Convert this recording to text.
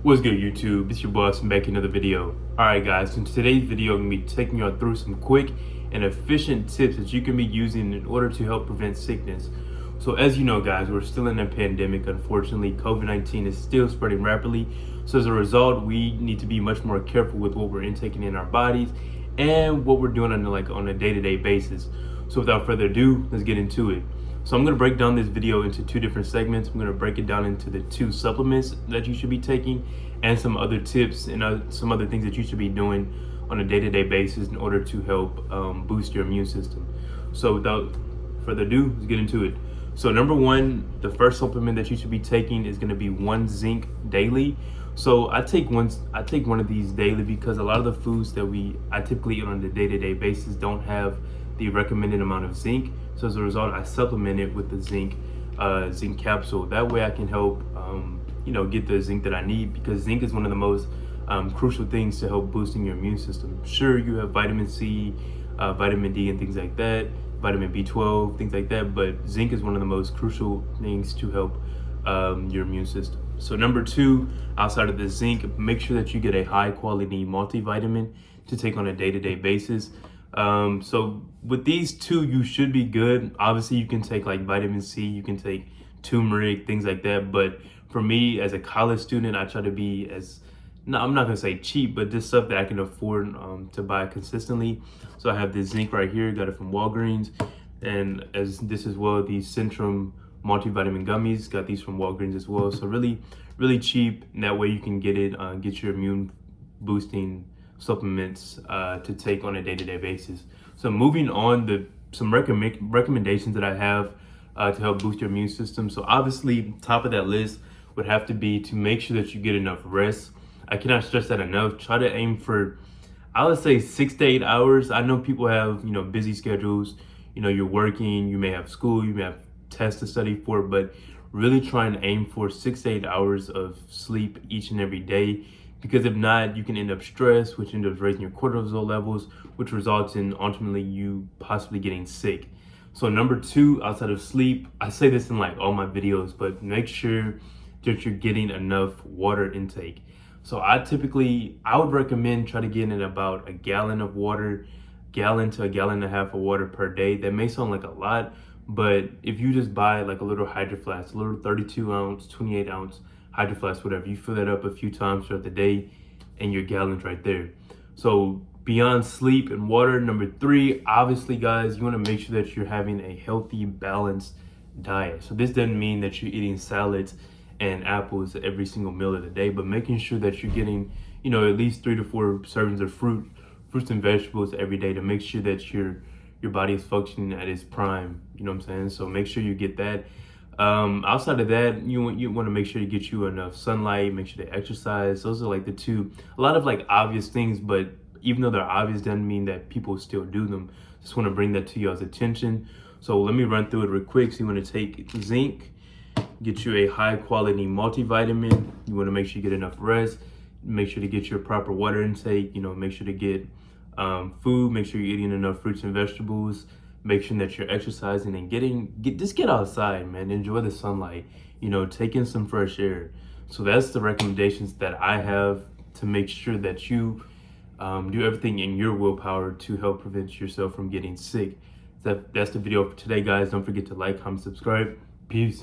What's good, YouTube? It's your boss back in another video. Alright guys, in today's video I'm going to be taking you through some quick and efficient tips that you can be using in order to help prevent sickness. So as you know guys, we're still in a pandemic. Unfortunately, COVID-19 is still spreading rapidly. So as a result, we need to be much more careful with what we're intaking in our bodies and what we're doing on a day-to-day basis. So without further ado, let's get into it. So I'm going to break down this video into two different segments. I'm going to break it down into the two supplements that you should be taking and some other tips and some other things that you should be doing on a day-to-day basis in order to help boost your immune system. So without further ado, let's get into it. So number one, the first supplement that you should be taking is going to be one zinc daily. So I take one of these daily because a lot of the foods that I typically eat on a day-to-day basis don't have the recommended amount of zinc. So as a result, I supplement it with the zinc capsule. That way I can help get the zinc that I need, because zinc is one of the most crucial things to help boosting your immune system. Sure, you have vitamin C, vitamin D and things like that, vitamin B12, things like that, but zinc is one of the most crucial things to help your immune system. So number two, outside of the zinc, make sure that you get a high quality multivitamin to take on a day-to-day basis. So with these two, you should be good. Obviously you can take like vitamin C, you can take turmeric, things like that. But for me as a college student, I try to be I'm not gonna say cheap, but just stuff that I can afford to buy consistently. So I have this zinc right here, got it from Walgreens. And as well, the Centrum multivitamin gummies, got these from Walgreens as well. So really, really cheap. And that way you can get your immune boosting supplements to take on a day-to-day basis. So moving on, some recommendations that I have to help boost your immune system. So obviously top of that list would have to be to make sure that you get enough rest. I cannot stress that enough. Try to aim for, I would say 6 to 8 hours. I know people have busy schedules, you're working, you may have school, you may have tests to study for, but really try and aim for 6 to 8 hours of sleep each and every day. Because if not, you can end up stressed, which ends up raising your cortisol levels, which results in ultimately you possibly getting sick. So number two, outside of sleep, I say this in like all my videos, but make sure that you're getting enough water intake. So I would recommend try to get in about a gallon of water, gallon to a gallon and a half of water per day. That may sound like a lot, but if you just buy like a little Hydro Flask, a little 32 ounce, 28 ounce Hydro Flask, whatever, you fill that up a few times throughout the day and your gallon's right there. So beyond sleep and water, number three, obviously guys, you want to make sure that you're having a healthy, balanced diet. So this doesn't mean that you're eating salads and apples every single meal of the day, but making sure that you're getting at least 3 to 4 servings of fruits and vegetables every day to make sure that your body is functioning at its prime. You know what I'm saying? So make sure you get that. Outside of that, you want to make sure you get you enough sunlight, make sure to exercise. Those are like the two, a lot of like obvious things, but even though they're obvious doesn't mean that people still do them. Just want to bring that to y'all's attention. So let me run through it real quick. So you want to take zinc, get you a high quality multivitamin. You want to make sure you get enough rest, make sure to get your proper water intake, make sure to get food, make sure you're eating enough fruits and vegetables. Make sure that you're exercising and just get outside, man. Enjoy the sunlight, take in some fresh air. So that's the recommendations that I have to make sure that you do everything in your willpower to help prevent yourself from getting sick. That's the video for today, guys. Don't forget to like, comment, subscribe. Peace.